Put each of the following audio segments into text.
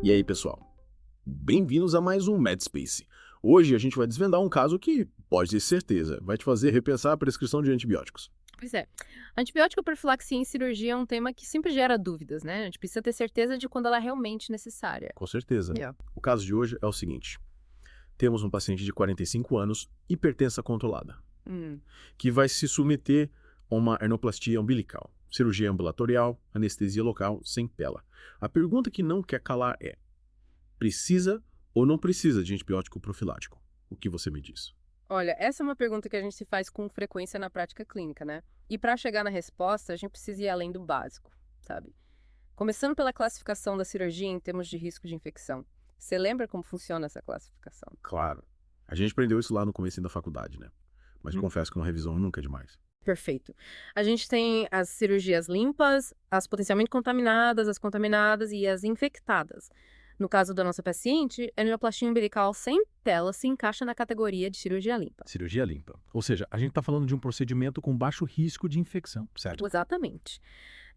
E aí, pessoal? Bem-vindos a mais um MedSpace. Hoje a gente vai desvendar um caso que, pode ter certeza, vai te fazer repensar a prescrição de antibióticos. Pois é. Antibiótico profilaxia em cirurgia é um tema que sempre gera dúvidas, né? A gente precisa ter certeza de quando ela é realmente necessária. Com certeza. Yeah. O caso de hoje é o seguinte. Temos um paciente de 45 anos, hipertensa controlada, Hum. que vai se submeter a uma hernioplastia umbilical, cirurgia ambulatorial, anestesia local, sem pela. A pergunta que não quer calar é: precisa ou não precisa de antibiótico profilático? O que você me diz? Olha, essa é uma pergunta que a gente se faz com frequência na prática clínica, né? E para chegar na resposta, a gente precisa ir além do básico, sabe? Começando pela classificação da cirurgia em termos de risco de infecção. Você lembra como funciona essa classificação? Claro. A gente aprendeu isso lá no começo da faculdade, né? Mas confesso que uma revisão nunca é demais. Perfeito. A gente tem as cirurgias limpas, as potencialmente contaminadas, as contaminadas e as infectadas. No caso da nossa paciente, a hernioplastia umbilical sem tela se encaixa na categoria de cirurgia limpa. Cirurgia limpa. Ou seja, a gente está falando de um procedimento com baixo risco de infecção, certo? Exatamente.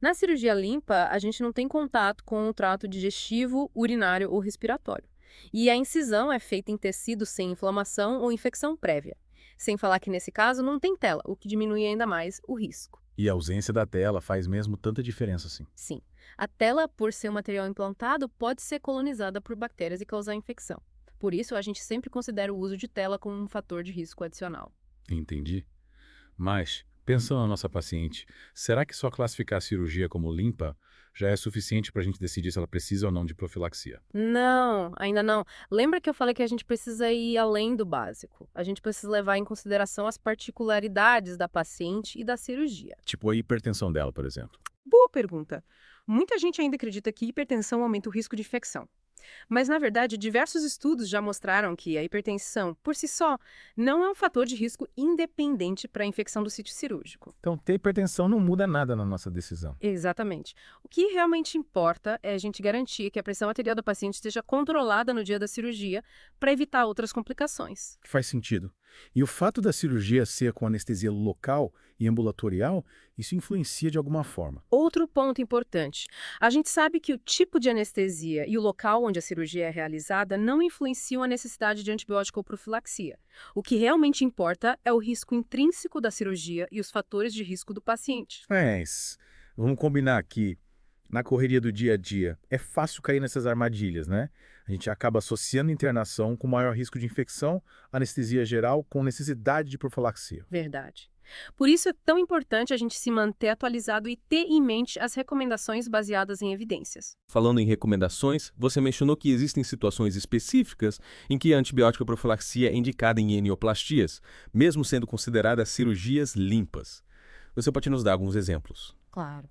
Na cirurgia limpa, a gente não tem contato com o trato digestivo, urinário ou respiratório. E a incisão é feita em tecido sem inflamação ou infecção prévia. Sem falar que nesse caso não tem tela, o que diminui ainda mais o risco. E a ausência da tela faz mesmo tanta diferença assim. Sim, a tela, por ser um material implantado, pode ser colonizada por bactérias e causar infecção. Por isso, a gente sempre considera o uso de tela como um fator de risco adicional. Entendi. Mas, pensando na nossa paciente, será que só classificar a cirurgia como limpa já é suficiente para a gente decidir se ela precisa ou não de profilaxia? Não, ainda não. Lembra que eu falei que a gente precisa ir além do básico? A gente precisa levar em consideração as particularidades da paciente e da cirurgia. Tipo a hipertensão dela, por exemplo. Boa pergunta. Muita gente ainda acredita que hipertensão aumenta o risco de infecção. Mas, na verdade, diversos estudos já mostraram que a hipertensão, por si só, não é um fator de risco independente para a infecção do sítio cirúrgico. Então, ter hipertensão não muda nada na nossa decisão. Exatamente. O que realmente importa é a gente garantir que a pressão arterial da paciente esteja controlada no dia da cirurgia para evitar outras complicações. Faz sentido. E o fato da cirurgia ser com anestesia local e ambulatorial, isso influencia de alguma forma. Outro ponto importante. A gente sabe que o tipo de anestesia e o local onde a cirurgia é realizada não influenciam a necessidade de antibiótico ou profilaxia. O que realmente importa é o risco intrínseco da cirurgia e os fatores de risco do paciente. Mas, vamos combinar aqui, na correria do dia a dia, é fácil cair nessas armadilhas, né? A gente acaba associando internação com maior risco de infecção, anestesia geral com necessidade de profilaxia. Verdade. Por isso é tão importante a gente se manter atualizado e ter em mente as recomendações baseadas em evidências. Falando em recomendações, você mencionou que existem situações específicas em que a antibiótico profilaxia é indicada em hernioplasties, mesmo sendo consideradas cirurgias limpas. Você pode nos dar alguns exemplos? Claro.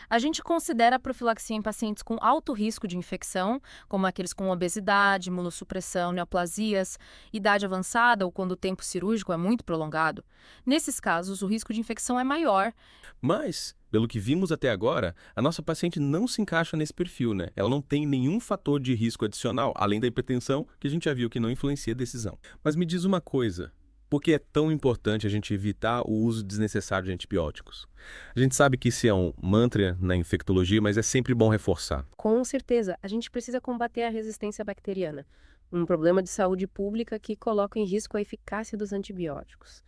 A gente considera a profilaxia em pacientes com alto risco de infecção, como aqueles com obesidade, imunossupressão, neoplasias, idade avançada ou quando o tempo cirúrgico é muito prolongado. Nesses casos, o risco de infecção é maior. Mas, pelo que vimos até agora, a nossa paciente não se encaixa nesse perfil, né? Ela não tem nenhum fator de risco adicional, além da hipertensão, que a gente já viu que não influencia a decisão. Mas me diz uma coisa. Por que é tão importante a gente evitar o uso desnecessário de antibióticos? A gente sabe que isso é um mantra na infectologia, mas é sempre bom reforçar. Com certeza, a gente precisa combater a resistência bacteriana, um problema de saúde pública que coloca em risco a eficácia dos antibióticos.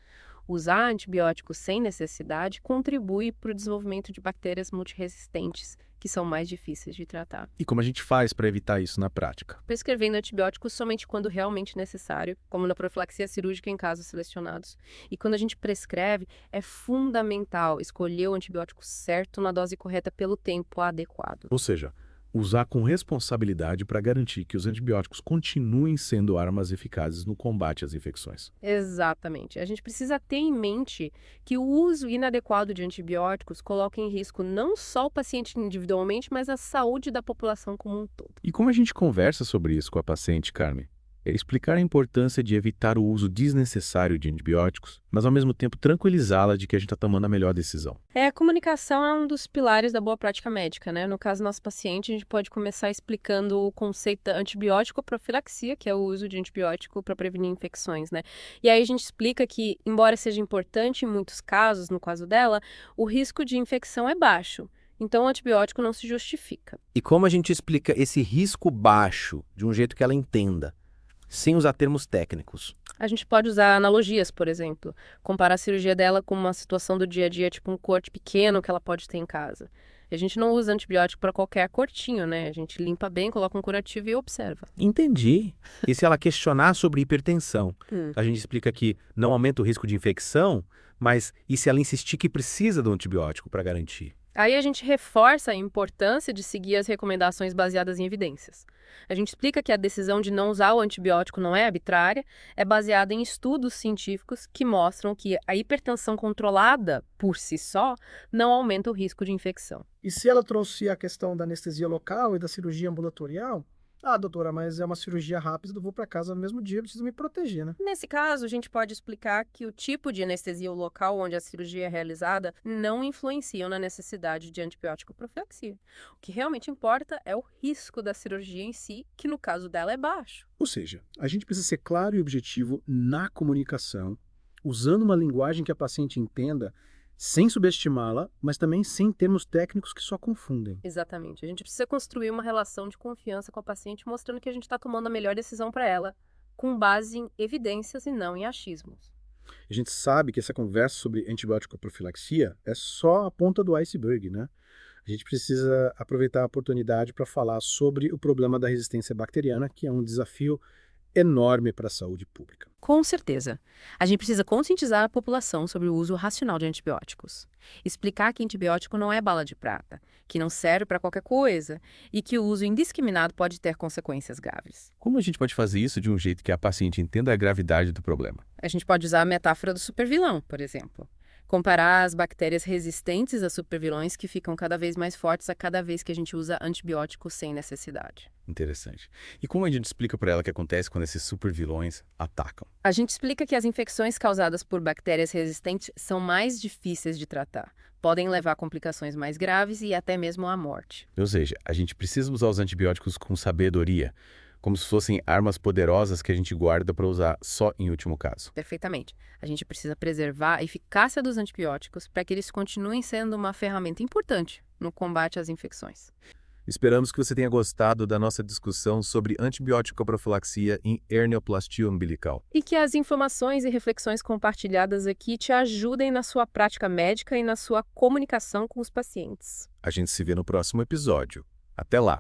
Usar antibióticos sem necessidade contribui para o desenvolvimento de bactérias multiresistentes, que são mais difíceis de tratar. E como a gente faz para evitar isso na prática? Prescrevendo antibióticos somente quando realmente necessário, como na profilaxia cirúrgica em casos selecionados. E quando a gente prescreve, é fundamental escolher o antibiótico certo na dose correta pelo tempo adequado. Ou seja, usar com responsabilidade para garantir que os antibióticos continuem sendo armas eficazes no combate às infecções. Exatamente. A gente precisa ter em mente que o uso inadequado de antibióticos coloca em risco não só o paciente individualmente, mas a saúde da população como um todo. E como a gente conversa sobre isso com a paciente, Carmen? É explicar a importância de evitar o uso desnecessário de antibióticos, mas ao mesmo tempo tranquilizá-la de que a gente está tomando a melhor decisão. A comunicação é um dos pilares da boa prática médica, né? No caso do nosso paciente, a gente pode começar explicando o conceito da antibiótico profilaxia, que é o uso de antibiótico para prevenir infecções, né? E aí a gente explica que, embora seja importante em muitos casos, no caso dela, o risco de infecção é baixo. Então o antibiótico não se justifica. E como a gente explica esse risco baixo de um jeito que ela entenda, sem usar termos técnicos? A gente pode usar analogias, por exemplo. Comparar a cirurgia dela com uma situação do dia a dia, tipo um corte pequeno que ela pode ter em casa. A gente não usa antibiótico para qualquer cortinho, né? A gente limpa bem, coloca um curativo e observa. Entendi. E se ela questionar sobre hipertensão? A gente explica que não aumenta o risco de infecção, mas e se ela insistir que precisa do antibiótico para garantir? Aí a gente reforça a importância de seguir as recomendações baseadas em evidências. A gente explica que a decisão de não usar o antibiótico não é arbitrária, é baseada em estudos científicos que mostram que a hipertensão controlada, por si só, não aumenta o risco de infecção. E se ela trouxe a questão da anestesia local e da cirurgia ambulatorial? Ah, doutora, mas é uma cirurgia rápida, eu vou para casa no mesmo dia, eu preciso me proteger, né? Nesse caso, a gente pode explicar que o tipo de anestesia ou local onde a cirurgia é realizada não influenciam na necessidade de antibiótico profilaxia. O que realmente importa é o risco da cirurgia em si, que no caso dela é baixo. Ou seja, a gente precisa ser claro e objetivo na comunicação, usando uma linguagem que a paciente entenda, sem subestimá-la, mas também sem termos técnicos que só confundem. Exatamente. A gente precisa construir uma relação de confiança com a paciente, mostrando que a gente está tomando a melhor decisão para ela, com base em evidências e não em achismos. A gente sabe que essa conversa sobre antibiótico profilaxia é só a ponta do iceberg, né? A gente precisa aproveitar a oportunidade para falar sobre o problema da resistência bacteriana, que é um desafio enorme para a saúde pública. Com certeza. A gente precisa conscientizar a população sobre o uso racional de antibióticos. Explicar que antibiótico não é bala de prata, que não serve para qualquer coisa e que o uso indiscriminado pode ter consequências graves. Como a gente pode fazer isso de um jeito que a paciente entenda a gravidade do problema? A gente pode usar a metáfora do supervilão, por exemplo. Comparar as bactérias resistentes a supervilões que ficam cada vez mais fortes a cada vez que a gente usa antibiótico sem necessidade. Interessante. E como a gente explica para ela o que acontece quando esses supervilões atacam? A gente explica que as infecções causadas por bactérias resistentes são mais difíceis de tratar, podem levar a complicações mais graves e até mesmo à morte. Ou seja, a gente precisa usar os antibióticos com sabedoria, como se fossem armas poderosas que a gente guarda para usar só em último caso. Perfeitamente. A gente precisa preservar a eficácia dos antibióticos para que eles continuem sendo uma ferramenta importante no combate às infecções. Esperamos que você tenha gostado da nossa discussão sobre antibiótico profilaxia em hernioplastia umbilical. E que as informações e reflexões compartilhadas aqui te ajudem na sua prática médica e na sua comunicação com os pacientes. A gente se vê no próximo episódio. Até lá!